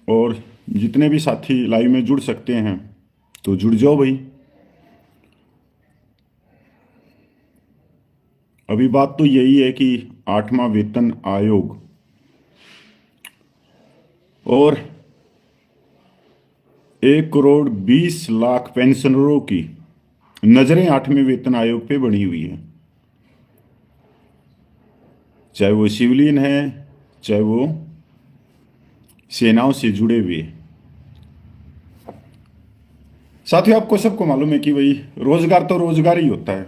और जितने भी साथी लाइव में जुड़ सकते हैं तो जुड़ जाओ भाई। अभी बात तो यही है कि 8वां वेतन आयोग और 1,20,00,000 पेंशनरों की नजरें 8वें वेतन आयोग पे बनी हुई है, चाहे वो सिविलियन है, चाहे वो सेनाओं से जुड़े हुए। साथियों, आपको सबको मालूम है कि भाई रोजगार तो रोजगार ही होता है,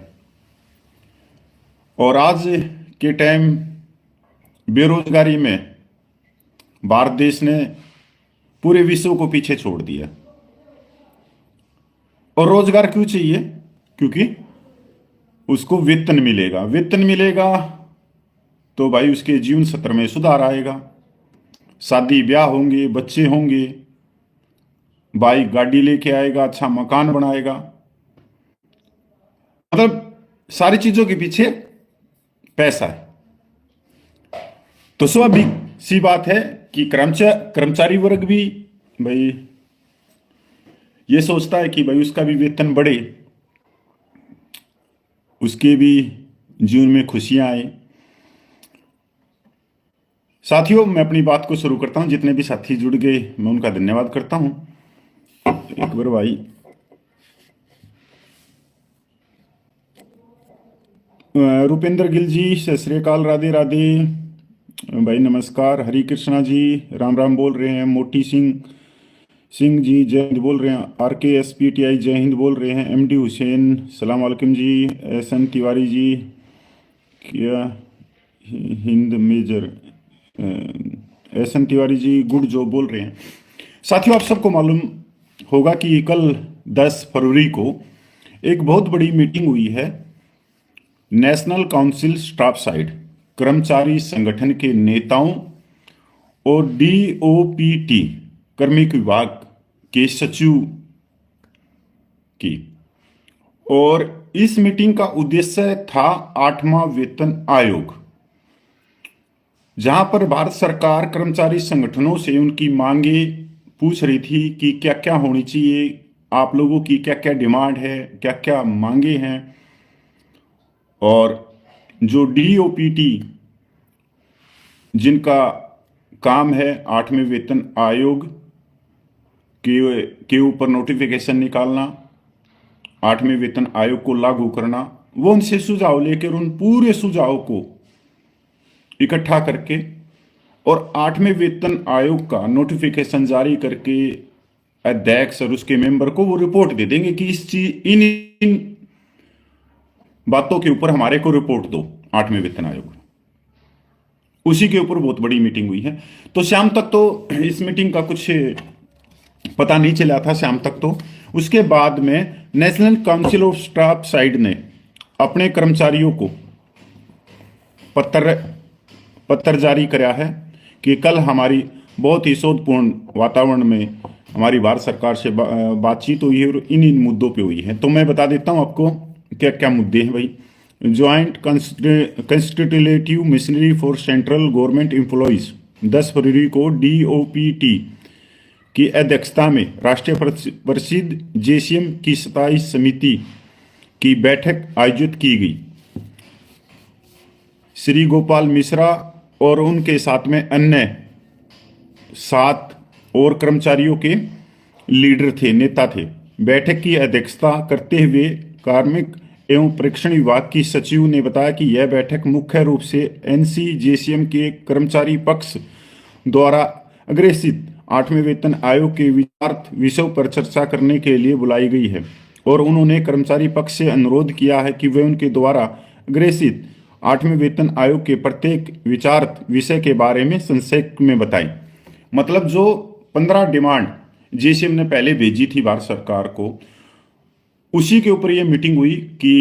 और आज के टाइम बेरोजगारी में भारत देश ने पूरे विश्व को पीछे छोड़ दिया। और रोजगार क्यों चाहिए? क्योंकि उसको वेतन मिलेगा, वेतन मिलेगा तो भाई उसके जीवन स्तर में सुधार आएगा, शादी ब्याह होंगे, बच्चे होंगे, बाइक गाड़ी लेके आएगा, अच्छा मकान बनाएगा। मतलब सारी चीजों के पीछे पैसा है। तो स्वाभाविक सी बात है कि कर्मचारी वर्ग भी भाई ये सोचता है कि भाई उसका भी वेतन बढ़े, उसके भी जीवन में खुशियां आए। साथियों, मैं अपनी बात को शुरू करता हूं। जितने भी साथी जुड़ गए मैं उनका धन्यवाद करता हूं। एक बार भाई रुपेंद्र गिल जी, सत श्री अकाल, राधे राधे भाई, नमस्कार। हरी कृष्णा जी राम राम बोल रहे हैं। मोटी सिंह जी जय हिंद बोल रहे हैं। RKSPTI जय हिंद बोल रहे हैं। MD हुसैन सलाम वालेकुम जी। SN तिवारी जी क्या Hind major SN Tiwari ji good जो बोल रहे हैं। साथियों, आप सबको मालूम होगा कि कल 10 फरवरी को एक बहुत बड़ी मीटिंग हुई है नेशनल काउंसिल स्टाफ साइड, कर्मचारी संगठन के नेताओं और DOPT कार्मिक विभाग के सचिव की। और इस मीटिंग का उद्देश्य था 8वां वेतन आयोग, जहां पर भारत सरकार कर्मचारी संगठनों से उनकी मांगे पूछ रही थी कि क्या क्या होनी चाहिए, आप लोगों की क्या क्या डिमांड है, क्या क्या मांगे हैं। और जो DOPT जिनका काम है 8वें वेतन आयोग के ऊपर नोटिफिकेशन निकालना, 8वें वेतन आयोग को लागू करना, वो उनसे सुझाव लेकर उन पूरे सुझाव को इकट्ठा करके और 8वें वेतन आयोग का नोटिफिकेशन जारी करके अध्यक्ष और उसके मेंबर को वो रिपोर्ट दे देंगे कि इस चीज इन बातों के ऊपर हमारे को रिपोर्ट दो 8वें वेतन आयोग। उसी के ऊपर बहुत बड़ी मीटिंग हुई है। तो शाम तक तो इस मीटिंग का कुछ पता नहीं चला था, शाम तक तो। उसके बाद में national council of staff side ने अपने कर्मचारियों को पत्र जारी कराया है कि कल हमारी बहुत ही सौहार्दपूर्ण वातावरण में हमारी भारत सरकार से बातचीत हुई है और इन मुद्दों पे हुई है। तो मैं बता देता हूं आपको क्या क्या मुद्दे हैं भाई। Joint constitutive missionary for central government employees 10 फरवरी को DOPT की अध्यक्षता में राष्ट्रीय प्रसिद्ध JCM की 27 समिति की बैठक आयोजित की गई। श्री गोपाल मिश्रा और उनके साथ में अन्य 7 और कर्मचारियों के लीडर थे, नेता थे। बैठक की अध्यक्षता करते हुए कार्मिक एवं परीक्षण विभाग की सचिव ने बताया कि यह बैठक मुख्य रूप से NCJCM के कर्मचारी पक्ष द्वारा अग्रेसित 8वें वेतन आयोग के विचारार्थ विषयों पर चर्चा करने के लिए बुलाई गई है। और उन्होंने कर्मचारी पक्ष से अनुरोध किया है कि वे उनके द्वारा अग्रेसित 8वें वेतन आयोग के प्रत्येक विचारार्थ विषय के बारे में संक्षेप में बताएं। मतलब जो 15 डिमांड JCM ने पहले भेजी थी भारत सरकार को, उसी के ऊपर ये मीटिंग हुई कि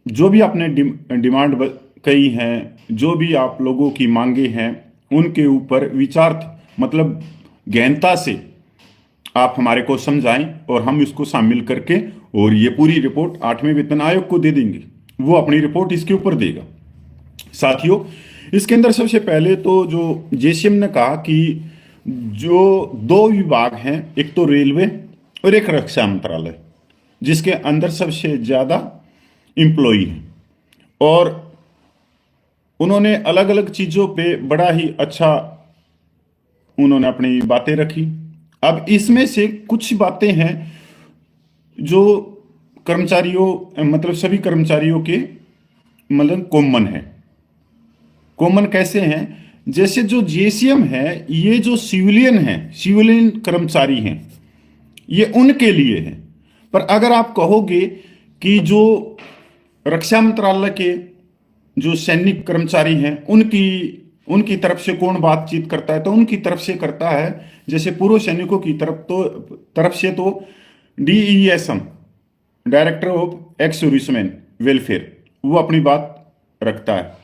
जो भी आपने डिमांड कही हैं, जो भी आप लोगों की मांगे हैं, उनके ऊपर विचार मतलब गहनता से आप हमारे को समझाएं और हम इसको शामिल करके और ये पूरी रिपोर्ट 8वें वेतन आयोग को दे देंगे। वो अपनी रिपोर्ट इसके ऊपर देगा। साथियों, इसके अंदर सबसे पहले तो जो JCM ने कहा कि जो दो विभाग हैं, एक तो रेलवे और एक रक्षा मंत्रालय, जिसके अंदर सबसे ज्यादा एम्प्लॉई हैं, और उन्होंने अलग अलग चीजों पे बड़ा ही अच्छा उन्होंने अपनी बातें रखी। अब इसमें से कुछ बातें हैं जो कर्मचारियों, मतलब सभी कर्मचारियों के मतलब कॉमन है। कॉमन कैसे हैं? जैसे जो जेसीएम है, ये जो सिविलियन है, सिविलियन कर्मचारी हैं, ये उनके लिए है। पर अगर आप कहोगे कि जो रक्षा मंत्रालय के जो सैनिक कर्मचारी हैं, उनकी उनकी तरफ से कौन बातचीत करता है, तो उनकी तरफ से करता है, जैसे पूर्व सैनिकों की तरफ से तो DESM, director of ex serviceman welfare, वो अपनी बात रखता है।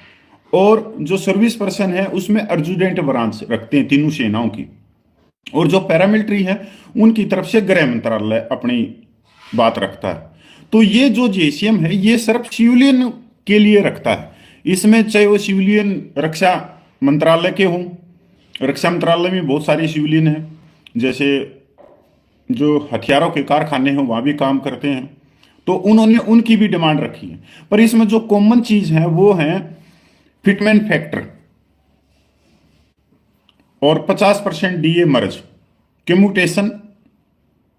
और जो सर्विस पर्सन है उसमें अर्जुडेंट ब्रांच रखते हैं तीनों सेनाओं की। और जो पैरामिलिट्री है उनकी तरफ से गृह मंत्रालय अपनी बात रखता है। तो ये जो जेसीएम है ये सिर्फ सिविलियन के लिए रखता है। इसमें चाहे वो सिविलियन रक्षा मंत्रालय के हों, रक्षा मंत्रालय में बहुत सारे सिविलियन हैं, जैसे जो हथियारों के कारखाने हैं वहां भी काम करते हैं, तो उन्होंने उनकी भी डिमांड रखी है। पर इसमें जो कॉमन चीज है वो है फिटमेंट फैक्टर और 50% डीए मर्ज, कम्यूटेशन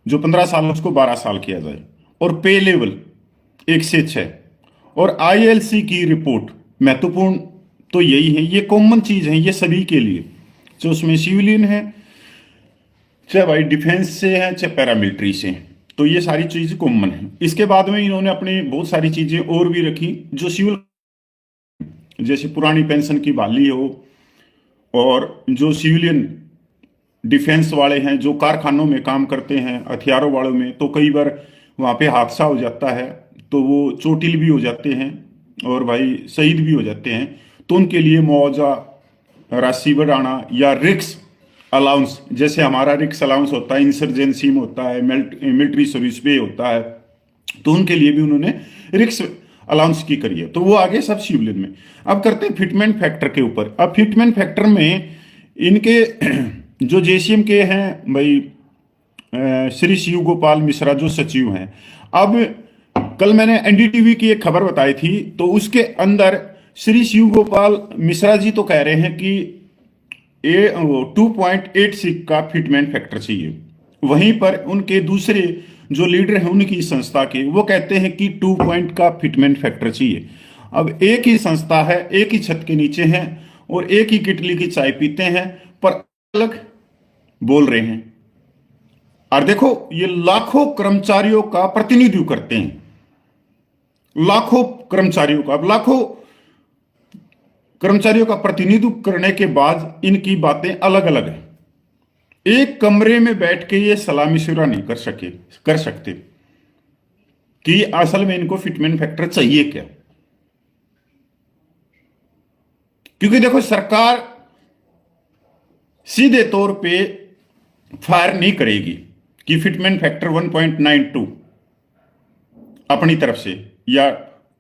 जो 15 साल है उसको 12 साल किया जाए, और पे लेवल 1 से 6, और आईएलसी की रिपोर्ट। महत्वपूर्ण तो यही है, ये कॉमन चीज है, ये सभी के लिए, जो उसमें सिविलियन है, चाहे भाई डिफेंस से है चाहे पैरामिलिट्री से, तो ये सारी चीज कॉमन है। इसके बाद में इन्होंने अपनी बहुत सारी चीजें और भी रखी जो सिविल, जैसे पुरानी पेंशन की बहाली हो, और जो सिविलियन डिफेंस वाले हैं जो कारखानों में काम करते हैं हथियारों वालों में, तो कई बार वहाँ पे हादसा हो जाता है तो वो चोटिल भी हो जाते हैं और भाई शहीद भी हो जाते हैं, तो उनके लिए मुआवजा राशि बढ़ाना या रिक्स अलाउंस, जैसे हमारा रिक्स अलाउंस होता है इंसर्जेंसी में होता है, मिलिट्री सर्विस पे होता है, तो उनके लिए भी उन्होंने रिक्स अलाउंस की करी है। तो वो आगे सब सिविलियन में। अब करते हैं फिटमेंट फैक्टर के ऊपर। अब फिटमेंट फैक्टर में इनके जो जेसीएम के हैं भाई श्री शिव गोपाल मिश्रा जो सचिव हैं। अब कल मैंने एनडीटीवी की एक खबर बताई थी, तो उसके अंदर श्री शिव गोपाल मिश्रा जी तो कह रहे हैं कि 2.86 का फिटमेंट फैक्टर चाहिए। वहीं पर उनके दूसरे जो लीडर हैं उनकी संस्था के, वो कहते हैं कि 2 पॉइंट का फिटमेंट फैक्टर चाहिए। अब एक ही संस्था है, एक ही छत के नीचे हैं और एक ही किटली की चाय पीते हैं, पर अलग बोल रहे हैं। और देखो ये लाखों कर्मचारियों का प्रतिनिधित्व करते हैं, लाखों कर्मचारियों का। अब लाखों कर्मचारियों का प्रतिनिधित्व करने के बाद इनकी बातें अलग अलग हैं। एक कमरे में बैठ के ये सलाह मशवरा नहीं कर सकते कि असल में इनको फिटमेंट फैक्टर चाहिए क्या। क्योंकि देखो सरकार सीधे तौर पे फायर नहीं करेगी कि फिटमेंट फैक्टर 1.92 अपनी तरफ से या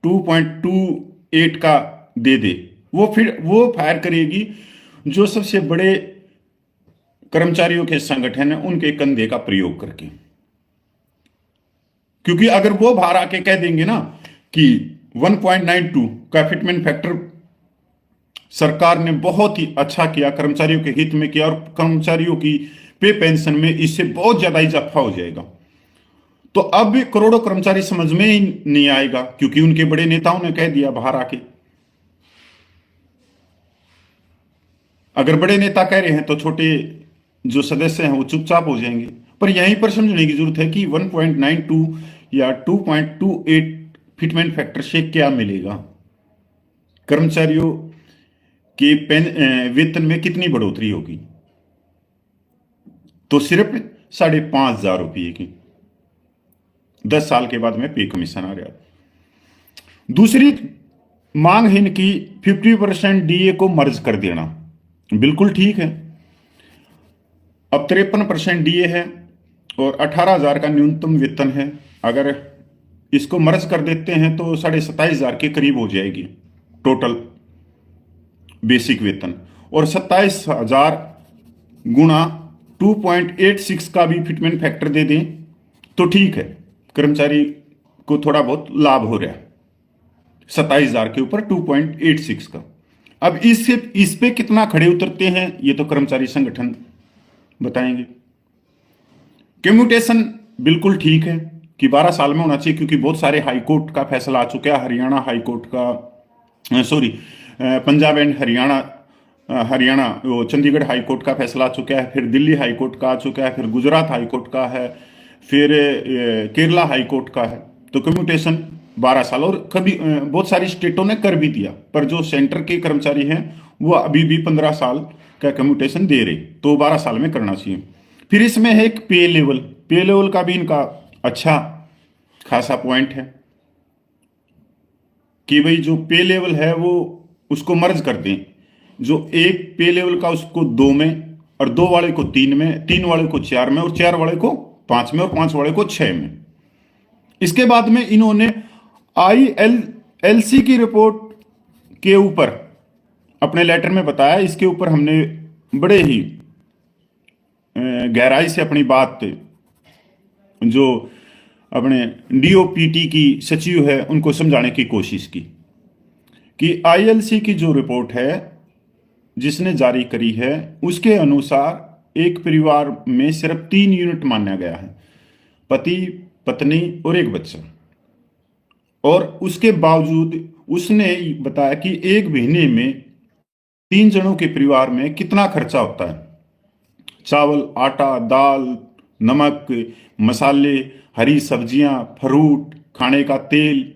2.28 का दे दे। वो फायर करेगी जो सबसे बड़े कर्मचारियों के संगठन है उनके कंधे का प्रयोग करके। क्योंकि अगर वो बाहर आके कह देंगे ना कि 1.92 का फिटमेंट फैक्टर सरकार ने बहुत ही अच्छा किया, कर्मचारियों के हित में किया, और कर्मचारियों की पे पेंशन में इससे बहुत ज्यादा इजाफा हो जाएगा, तो अब भी करोड़ों कर्मचारी समझ में ही नहीं आएगा, क्योंकि उनके बड़े नेताओं ने कह दिया बाहर आके। अगर बड़े नेता कह रहे हैं तो छोटे जो सदस्य हैं वो चुपचाप हो जाएंगे। पर यहीं पर समझने की जरूरत है कि 1.92 या 2.28 फिटमेंट फैक्टर से क्या मिलेगा, कर्मचारियों के वेतन में कितनी बढ़ोतरी होगी। तो सिर्फ 5,500 रुपये की 10 साल के बाद में पे कमीशन आ रहा है। दूसरी मांग है इनकी 50% डीए को मर्ज कर देना। बिल्कुल ठीक है। अब 53% डीए है और 18,000 का न्यूनतम वेतन है। अगर इसको मर्ज कर देते हैं तो 27,500 के करीब हो जाएगी टोटल बेसिक वेतन, और 27,000 गुणा 2.86 का भी फिटमेंट फैक्टर दे दें तो ठीक है, कर्मचारी को थोड़ा बहुत लाभ हो रहा है 27,000 के ऊपर 2.86 का। अब इस पे कितना खड़े उतरते हैं ये तो कर्मचारी संगठन बताएंगे। कम्यूटेशन बिल्कुल ठीक है कि 12 साल में होना चाहिए, क्योंकि बहुत सारे हाईकोर्ट का फैसला आ चुका है। हरियाणा हाईकोर्ट का सॉरी पंजाब एंड हरियाणा वो चंडीगढ़ हाईकोर्ट का फैसला आ चुका है, फिर दिल्ली हाईकोर्ट का आ चुका है, फिर गुजरात हाईकोर्ट का है, फिर केरला हाईकोर्ट का है। तो कम्यूटेशन 12 साल, और कभी बहुत सारी स्टेटों ने कर भी दिया, पर जो सेंटर के कर्मचारी हैं वो अभी भी 15 साल का कम्यूटेशन दे रहे, तो 12 साल में करना चाहिए। फिर इसमें है एक पे लेवल का भी इनका अच्छा खासा पॉइंट है कि भाई जो पे लेवल है वो उसको मर्ज कर दें, जो एक पे लेवल का उसको 2 में, और 2 वाले को 3 में, 3 वाले को 4 में, और 4 वाले को 5 में, और 5 वाले को 6 में। इसके बाद में इन्होंने ILC की रिपोर्ट के ऊपर अपने लेटर में बताया, इसके ऊपर हमने बड़े ही गहराई से अपनी बात जो अपने DOPT की सचिव है उनको समझाने की कोशिश की कि ILC की जो रिपोर्ट है जिसने जारी करी है उसके अनुसार एक परिवार में सिर्फ 3 यूनिट माना गया है, पति पत्नी और एक बच्चा, और उसके बावजूद उसने बताया कि एक महीने में 3 जनों के परिवार में कितना खर्चा होता है। चावल, आटा, दाल, नमक, मसाले, हरी सब्जियां, फ्रूट, खाने का तेल,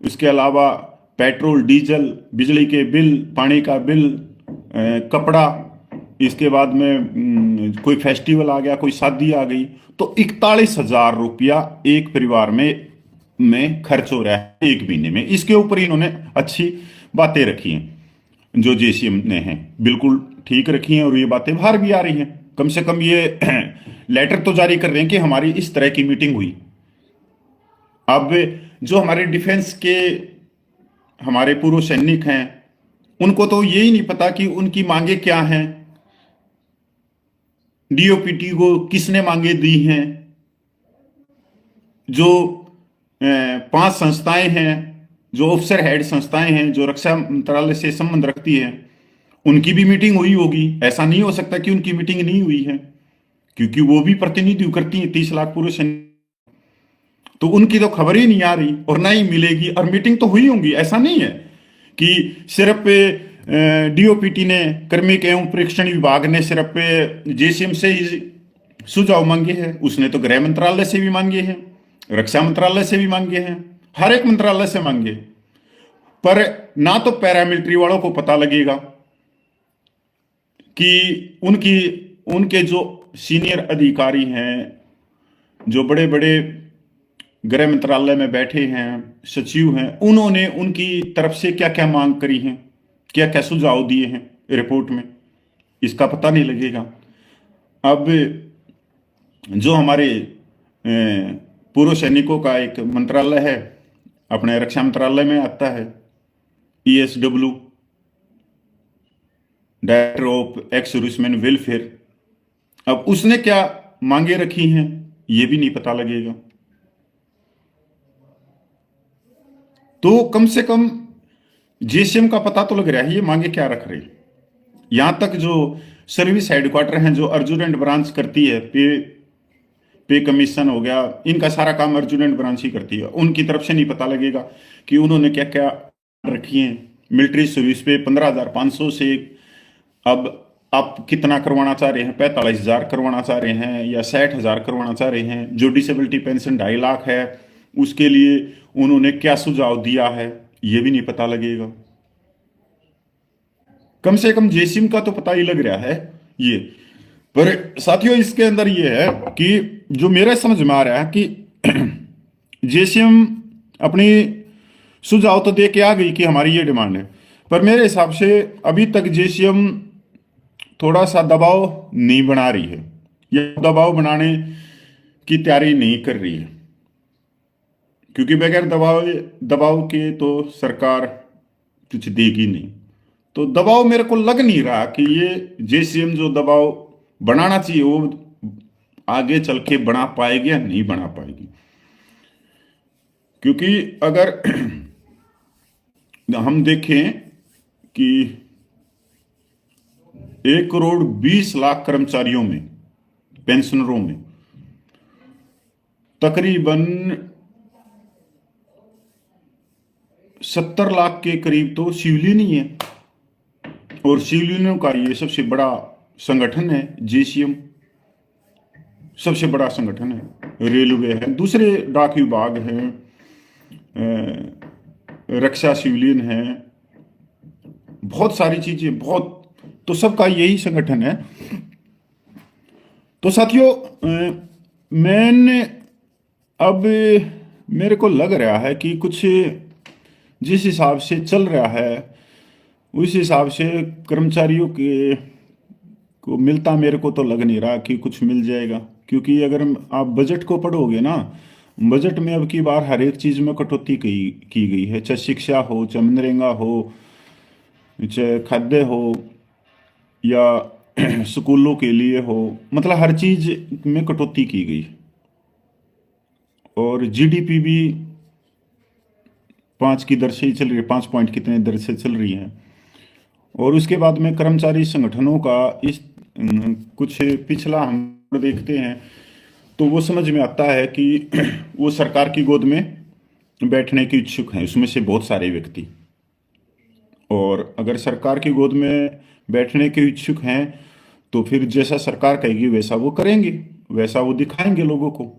इसके अलावा पेट्रोल, डीजल, बिजली के बिल, पानी का बिल, कपड़ा, इसके बाद में कोई फेस्टिवल आ गया, कोई शादी आ गई, तो 41,000 रुपया एक परिवार में खर्च हो रहा है एक महीने में। इसके ऊपर इन्होंने अच्छी बातें रखी हैं जो JCM ने हैं, बिल्कुल ठीक रखी हैं, और ये बातें बाहर भी आ रही हैं। कम से कम ये लेटर तो जारी कर रहे हैं कि हमारी इस तरह की मीटिंग हुई। अब जो हमारे डिफेंस के हमारे पूर्व सैनिक हैं उनको तो यही नहीं पता कि उनकी मांगे क्या हैं, DOPT को किसने मांगे दी हैं। जो 5 संस्थाएं हैं, जो ऑफिसर हेड संस्थाएं हैं जो रक्षा मंत्रालय से संबंध रखती हैं, उनकी भी मीटिंग हुई होगी। ऐसा नहीं हो सकता कि उनकी मीटिंग नहीं हुई है, क्योंकि वो भी प्रतिनिधित्व करती हैं 30 लाख पुरुष हैं, तो उनकी तो खबर ही नहीं आ रही और ना ही मिलेगी। और मीटिंग तो हुई होंगी, ऐसा नहीं है कि सिर्फ DOPT ने, कार्मिक एवं प्रेक्षण विभाग ने सिर्फ JCM से ही सुझाव मांगे हैं। उसने तो गृह मंत्रालय से भी मांगे हैं, रक्षा मंत्रालय से भी मांगे हैं, हर एक मंत्रालय से मांगे, पर ना तो पैरामिलिट्री वालों को पता लगेगा कि उनके जो सीनियर अधिकारी हैं, जो बड़े बड़े गृह मंत्रालय में बैठे हैं, सचिव हैं, उन्होंने उनकी तरफ से क्या क्या मांग करी हैं, क्या क्या सुझाव दिए हैं रिपोर्ट में, इसका पता नहीं लगेगा। अब जो हमारे पूर्व सैनिकों का एक मंत्रालय है, अपने रक्षा मंत्रालय में आता है, ESW, director of ex serviceman welfare, अब उसने क्या मांगे रखी हैं ये भी नहीं पता लगेगा। तो कम से कम JCM का पता तो लग रहा है ये मांगे क्या रख रहे। यहां तक जो सर्विस हेडक्वार्टर हैं, जो अर्जुनेंट ब्रांच करती है, पे कमीशन हो गया, इनका सारा काम अर्जुनेंट ब्रांच ही करती है, उनकी तरफ से नहीं पता लगेगा कि उन्होंने क्या क्या रखी हैं। मिलिट्री सर्विस पे 15,500 से अब आप कितना करवाना चाह रहे हैं, 45,000 करवाना चाह रहे हैं या 60,000 करवाना चाह रहे हैं। जो डिसेबिलिटी पेंशन 2.5 लाख है उसके लिए उन्होंने क्या सुझाव दिया है ये भी नहीं पता लगेगा। कम से कम JCM का तो पता ही लग रहा है ये। पर साथियों इसके अंदर ये है कि जो मेरे समझ में आ रहा है कि JCM अपनी सुझाव तो दे के आ गई कि हमारी ये डिमांड है, पर मेरे हिसाब से अभी तक JCM थोड़ा सा दबाव नहीं बना रही है या दबाव बनाने की तैयारी नहीं कर रही है, क्योंकि बगैर दबाव के तो सरकार कुछ देगी नहीं। तो दबाव मेरे को लग नहीं रहा कि ये JCM जो दबाव बनाना चाहिए, वो आगे चल के बना पाएगी या नहीं बना पाएगी। क्योंकि अगर हम देखें कि 1,20,00,000 कर्मचारियों में, पेंशनरों में तकरीबन 70 लाख के करीब तो सिविलियन ही है, और सिविलियनों का ये सबसे बड़ा संगठन है। जेसीएम सबसे बड़ा संगठन है, रेलवे है, दूसरे डाक विभाग हैं, रक्षा सिविलियन है, बहुत सारी चीजें, बहुत, तो सबका यही संगठन है। तो साथियों, मैंने अब मेरे को लग रहा है कि कुछ जिस हिसाब से चल रहा है उस हिसाब से कर्मचारियों के को मिलता मेरे को तो लग नहीं रहा कि कुछ मिल जाएगा। क्योंकि अगर आप बजट को पढ़ोगे ना, बजट में अब की बार हर एक चीज में कटौती की गई है, चाहे शिक्षा हो, चाहे मनरेगा हो, चाहे खाद्य हो, या स्कूलों के लिए हो, मतलब हर चीज में कटौती की गई। और जीडीपी भी 5 की दर से ही चल रही है, 5 पॉइंट कितने दर से चल रही है। और उसके बाद में कर्मचारी संगठनों का इस कुछ पिछला हम देखते हैं तो वो समझ में आता है कि वो सरकार की गोद में बैठने के इच्छुक हैं, उसमें से बहुत सारे व्यक्ति। और अगर सरकार की गोद में बैठने के इच्छुक हैं तो फिर जैसा सरकार कहेगी वैसा वो करेंगे, वैसा वो दिखाएंगे लोगों को।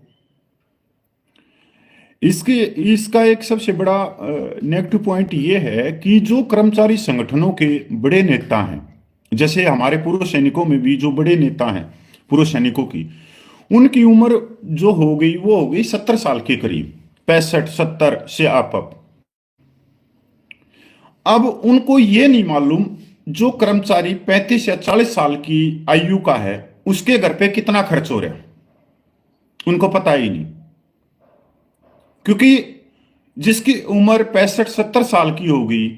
इसका एक सबसे बड़ा नेगेटिव पॉइंट ये है कि जो कर्मचारी संगठनों के बड़े नेता हैं, जैसे हमारे पूर्व सैनिकों में भी जो बड़े नेता हैं पूर्व सैनिकों की, उनकी उम्र जो हो गई वो हो गई 70 साल के करीब, 65-70 से आप। अब उनको ये नहीं मालूम जो कर्मचारी 35 या 40 साल की आयु का है उसके घर पे कितना खर्च हो रहा है, उनको पता ही नहीं। क्योंकि जिसकी उम्र 65-70 साल की हो गई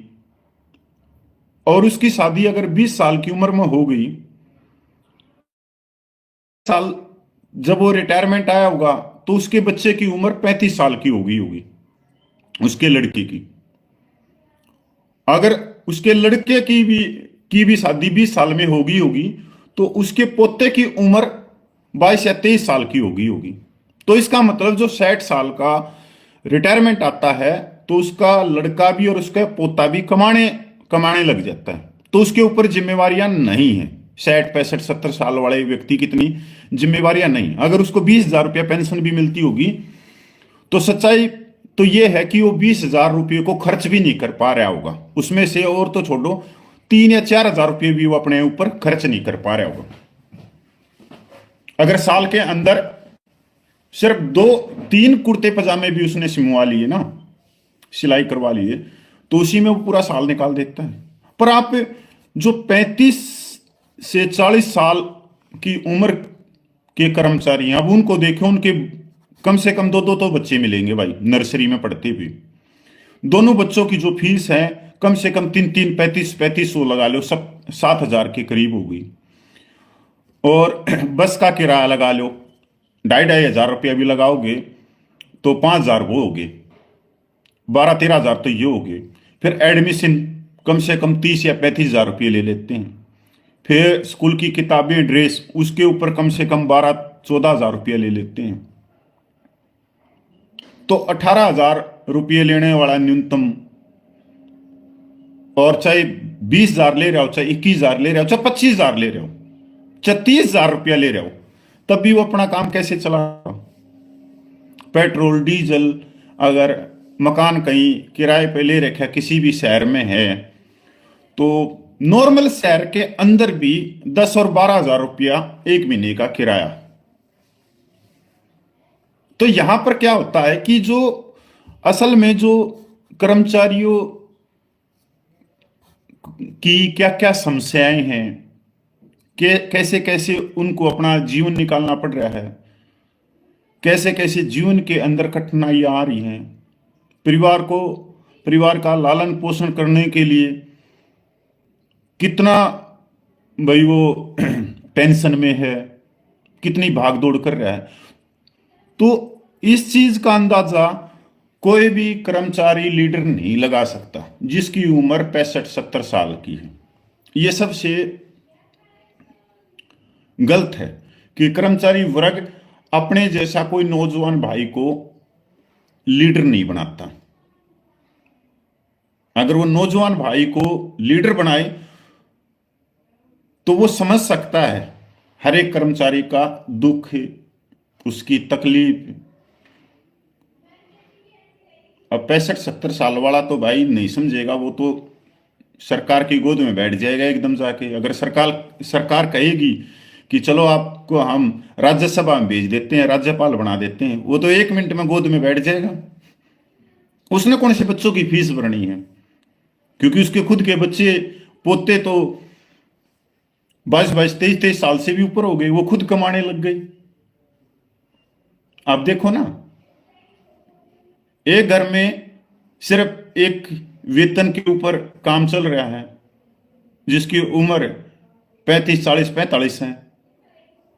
और उसकी शादी अगर 20 साल की उम्र में हो गई, साल जब वो रिटायरमेंट आया होगा तो उसके बच्चे की उम्र 35 साल की होगी उसके लड़के की। अगर उसके लड़के की भी शादी 20 साल में होगी तो उसके पोते की उम्र 22 या 23 साल की होगी। तो इसका मतलब जो 60 साल का रिटायरमेंट आता है तो उसका लड़का भी और उसका पोता भी कमाने लग जाता है, तो उसके ऊपर जिम्मेवारियां नहीं है। 60-65-70 साल वाले व्यक्ति की इतनी जिम्मेवारियां नहीं। अगर उसको 20,000 रुपया पेंशन भी मिलती होगी तो सच्चाई तो यह है कि वो 20,000 रुपये को खर्च भी नहीं कर पा रहा होगा उसमें से, और तो छोड़ो 3 या 4,000 रुपये भी वो अपने ऊपर खर्च नहीं कर पा रहा होगा। अगर साल के अंदर सिर्फ 2-3 कुर्ते पजामे भी उसने सिलवा लिए ना, सिलाई करवा लिए, तो उसी में वो पूरा साल निकाल देता है। पर आप जो 35 से 40 साल की उम्र के कर्मचारी हैं, अब उनको देखें, उनके कम से कम दो तो बच्चे मिलेंगे भाई, नर्सरी में पढ़ते भी। दोनों बच्चों की जो फीस है कम से कम 3-3, 35-35 लगा लो, सब 7,000 के करीब हो गई। और बस का किराया लगा लो, 2,500 रुपया भी लगाओगे तो 5,000 वो हो गए, 12-13,000 तो ये हो गए। फिर एडमिशन कम से कम 30 या 35,000 रुपये ले लेते हैं। फिर स्कूल की किताबें, ड्रेस, उसके ऊपर कम से कम 12-14,000 रुपया ले लेते हैं। तो 18,000 रुपये लेने वाला न्यूनतम, और चाहे 20,000 ले रहे हो, चाहे 21,000 ले रहे हो, चाहे 25,000 ले रहे हो, चाहे 30,000 रुपया ले रहे हो, तब भी वो अपना काम कैसे चला। पेट्रोल डीजल, अगर मकान कहीं किराए पे ले रखा किसी भी शहर में है तो नॉर्मल शहर के अंदर भी 10 और 12,000 रुपया एक महीने का किराया। तो यहां पर क्या होता है कि जो असल में जो कर्मचारियों की क्या क्या समस्याएं हैं, कैसे कैसे उनको अपना जीवन निकालना पड़ रहा है, कैसे कैसे जीवन के अंदर कठिनाइयां आ रही हैं, परिवार का लालन पोषण करने के लिए कितना भाई वो टेंशन में है, कितनी भागदौड़ कर रहा है। तो इस चीज का अंदाजा कोई भी कर्मचारी लीडर नहीं लगा सकता जिसकी उम्र 65-70 साल की है। यह सबसे गलत है कि कर्मचारी वर्ग अपने जैसा कोई नौजवान भाई को लीडर नहीं बनाता। अगर वो नौजवान भाई को लीडर बनाए तो वो समझ सकता है हर एक कर्मचारी का दुख, उसकी तकलीफ। अब 65-70 साल वाला तो भाई नहीं समझेगा, वो तो सरकार की गोद में बैठ जाएगा एकदम जाके। अगर सरकार कहेगी कि चलो आपको हम राज्यसभा में भेज देते हैं, राज्यपाल बना देते हैं, वो तो 1 मिनट में गोद में बैठ जाएगा। उसने कौन से बच्चों की फीस भरनी है, क्योंकि उसके खुद के बच्चे पोते तो 22-22, 23-23 साल से भी ऊपर हो गए, वो खुद कमाने लग गए। आप देखो ना, एक घर में सिर्फ एक वेतन के ऊपर काम चल रहा है जिसकी उम्र 35, 40, 45 है,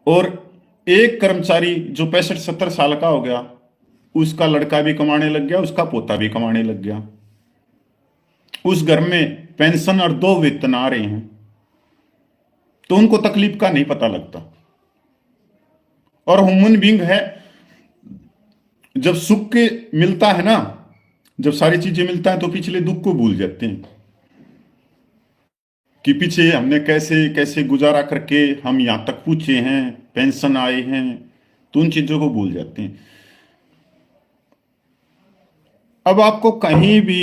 और एक कर्मचारी जो 65-70 साल का हो गया, उसका लड़का भी कमाने लग गया, उसका पोता भी कमाने लग गया। उस घर में पेंशन और 2 वेतन आ रहे हैं, तो उनको तकलीफ का नहीं पता लगता। और ह्यूमन बीइंग है, जब सुख के मिलता है ना, जब सारी चीजें मिलता है तो पिछले दुख को भूल जाते हैं कि पीछे हमने कैसे कैसे गुजारा करके हम यहां तक पहुंचे हैं, पेंशन आए हैं, तो उन चीजों को भूल जाते हैं। अब आपको कहीं भी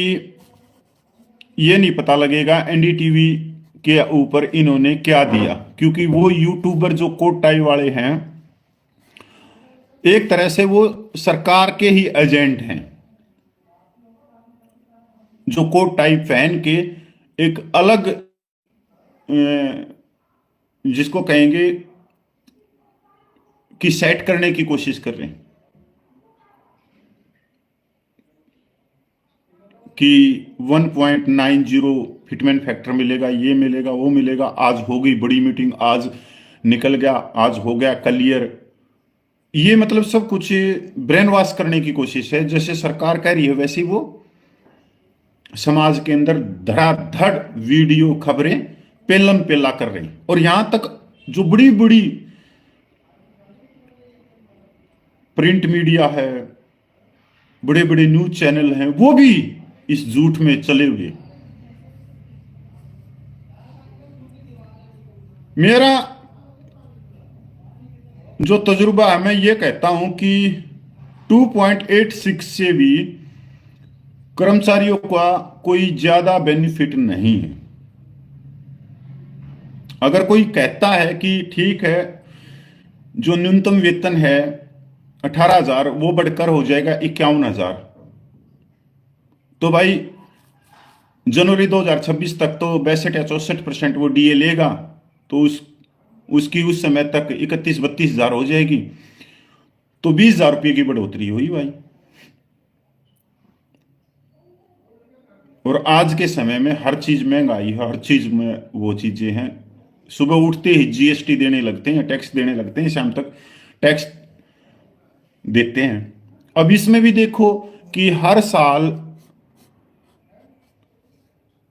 ये नहीं पता लगेगा एनडीटीवी के ऊपर इन्होंने क्या दिया, क्योंकि वो यूट्यूबर जो कोट टाई वाले हैं, एक तरह से वो सरकार के ही एजेंट हैं, जो कोट टाई पहन के एक अलग जिसको कहेंगे कि सेट करने की कोशिश कर रहे हैं कि 1.90 फिटमेंट फैक्टर मिलेगा, ये मिलेगा, वो मिलेगा। आज हो गई बड़ी मीटिंग, आज निकल गया, आज हो गया क्लियर। ये मतलब सब कुछ ब्रेन वॉश करने की कोशिश है। जैसे सरकार कह रही है वैसे वो समाज के अंदर धड़ाधड़ वीडियो खबरें पेलम पेला कर रही, और यहां तक जो बड़ी बड़ी प्रिंट मीडिया है, बड़े बड़े न्यूज चैनल हैं, वो भी इस झूठ में चले हुए। मेरा जो तजुर्बा है, मैं ये कहता हूं कि 2.86 से भी कर्मचारियों का कोई ज्यादा बेनिफिट नहीं है। अगर कोई कहता है कि ठीक है, जो न्यूनतम वेतन है 18,000, वो बढ़कर हो जाएगा 51,000, तो भाई जनवरी 2026 तक तो 62 या 64% वो डीए लेगा, तो उसकी उस समय तक 31-32 हजार हो जाएगी, तो 20,000 रुपये की बढ़ोतरी हुई भाई। और आज के समय में हर चीज महंगाई है, हर चीज में वो चीजें हैं। सुबह उठते ही जीएसटी देने लगते हैं, टैक्स देने लगते हैं, शाम तक टैक्स देते हैं। अब इसमें भी देखो कि हर साल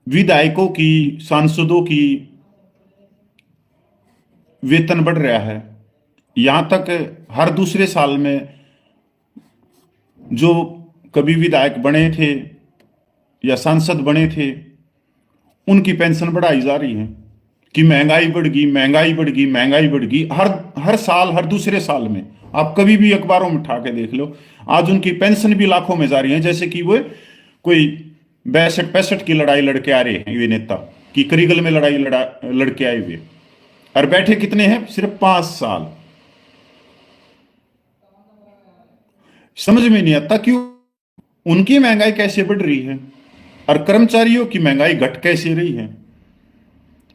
विधायकों की, सांसदों की वेतन बढ़ रहा है। यहां तक हर दूसरे साल में जो कभी विधायक बने थे या सांसद बने थे, उनकी पेंशन बढ़ाई जा रही है कि महंगाई बढ़ गई, महंगाई बढ़ गई, महंगाई बढ़ गई। हर साल, हर दूसरे साल में आप कभी भी अखबारों में उठा के देख लो, आज उनकी पेंशन भी लाखों में जा रही है। जैसे कि वो कोई 62-65 की लड़ाई लड़के आ रहे हैं ये नेता, कि करीगल में लड़के आए हुए, और बैठे कितने हैं? सिर्फ 5 साल। समझ में नहीं आता क्यों उनकी महंगाई कैसे बढ़ रही है और कर्मचारियों की महंगाई घट कैसे रही है।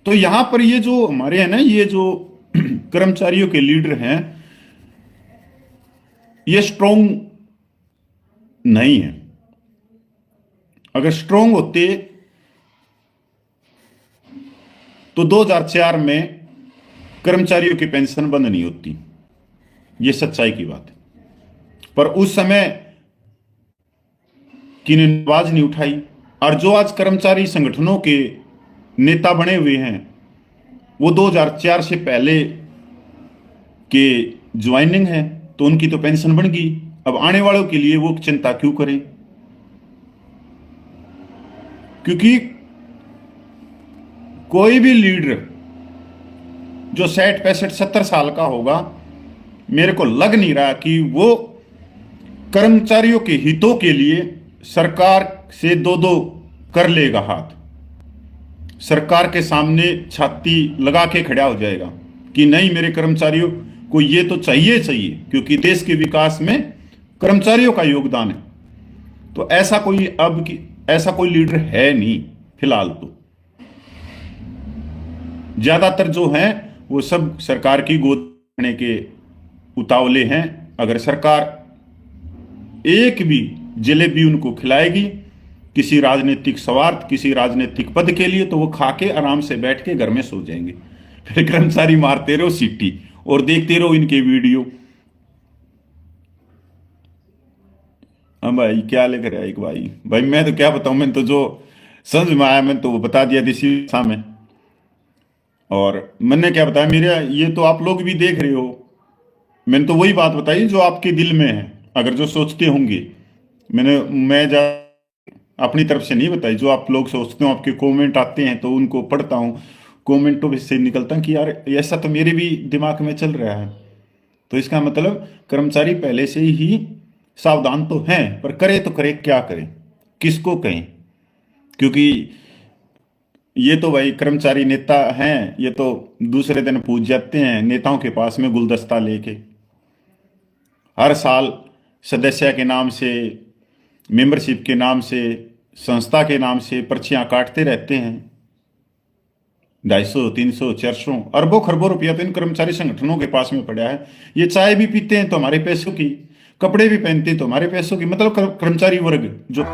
तो यहां पर ये जो हमारे हैं ना, ये जो कर्मचारियों के लीडर हैं, ये स्ट्रोंग नहीं है। अगर स्ट्रोंग होते तो 2004 में कर्मचारियों की पेंशन बंद नहीं होती, ये सच्चाई की बात है। पर उस समय किन्हीं ने आवाज नहीं उठाई। और जो आज कर्मचारी संगठनों के नेता बने हुए हैं, वो 2004 से पहले के ज्वाइनिंग है, तो उनकी तो पेंशन बन गई। अब आने वालों के लिए वो चिंता क्यों करें? क्योंकि कोई भी लीडर जो 60, 65, 70 साल का होगा, मेरे को लग नहीं रहा कि वो कर्मचारियों के हितों के लिए सरकार से दो दो कर लेगा हाथ, सरकार के सामने छाती लगा के खड़ा हो जाएगा कि नहीं, मेरे कर्मचारियों को ये तो चाहिए चाहिए, क्योंकि देश के विकास में कर्मचारियों का योगदान है। तो ऐसा कोई लीडर है नहीं फिलहाल। तो ज्यादातर जो हैं वो सब सरकार की गोद लेने के उतावले हैं। अगर सरकार एक भी जलेबी उनको खिलाएगी किसी राजनीतिक स्वार्थ, किसी राजनीतिक पद के लिए, तो वो खा के आराम से बैठ के घर में सो जाएंगे। फिर कर्मचारी मारते रहो सीटी और देखते रहो इनके वीडियो। हाँ भाई, क्या लेकर आए भाई मैं तो क्या बताऊं, मैंने तो जो समझ में आया मैंने तो वो बता दिया देसी भाषा में। और मैंने क्या बताया, मेरे ये तो आप लोग भी देख रहे हो, मैंने तो वही बात बताई जो आपके दिल में है। अगर जो सोचते होंगे, मैं अपनी तरफ से नहीं बताई, जो आप लोग सोचते हो, आपके कमेंट आते हैं तो उनको पढ़ता हूँ, कमेंटों से निकलता कि यार ऐसा तो मेरे भी दिमाग में चल रहा है। तो इसका मतलब कर्मचारी पहले से ही सावधान तो हैं, पर करे तो करे क्या करें, किसको कहें? क्योंकि ये तो भाई कर्मचारी नेता हैं, ये तो दूसरे दिन पूछ जाते हैं नेताओं के पास में गुलदस्ता लेके। हर साल सदस्य के नाम से, मेंबरशिप के नाम से, संस्था के नाम से पर्चियां काटते रहते हैं। 250, 300, 400, अरबों खरबों रुपया तो इन कर्मचारी संगठनों के पास में पड़ा है। ये चाय भी पीते हैं तो हमारे पैसों की, कपड़े भी पहनते हैं तो हमारे पैसों की। मतलब कर्मचारी वर्ग जो